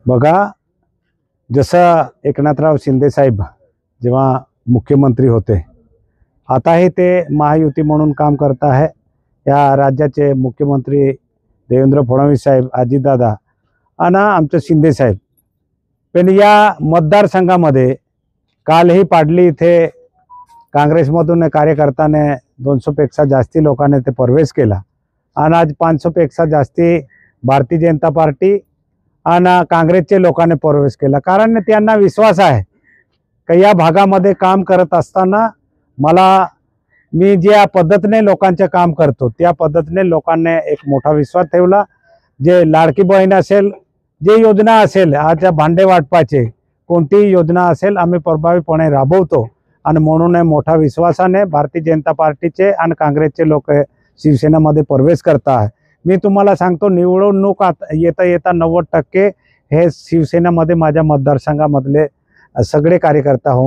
बघा, जसं एकनाथराव शिंदे साहेब जेव्हा मुख्यमंत्री होते, आताही ते महायुती म्हणून काम करत आहे। या राज्याचे मुख्यमंत्री देवेंद्र फडणवीस साहेब, अजितदादा आणि आमचे शिंदे साहेब। पण या मतदारसंघामध्ये कालही पाडली इथे काँग्रेसमधून कार्यकर्त्याने 200 पेक्षा जास्ती लोकांनी ते प्रवेश केला आणि आज 500 पेक्षा जास्ती भारतीय जनता पार्टी आणि काँग्रेसचे लोकांनी प्रवेश केला। कारण त्यांना विश्वास आहे की या भागामध्ये काम करत असताना मी ज्या पद्धतीने लोकांचे काम करतो त्या पद्धतीने लोकांनी एक मोठा विश्वास ठेवला। जे लाडकी बहीण असेल, जे योजना असेल, आज भांडे वाटपाचे कोणतीही योजना असेल, आम्ही प्रभावीपणे राबवतो आणि म्हणून मोठा विश्वासाने भारतीय जनता पार्टीचे आणि काँग्रेसचे लोक शिवसेनेमध्ये प्रवेश करत आहे। मी तुम्हाला सांगतो, निवडणूक येता 90% हे शिवसेनेमध्ये माझ्या मतदारसंघामधले सगळे कार्यकर्ता होऊन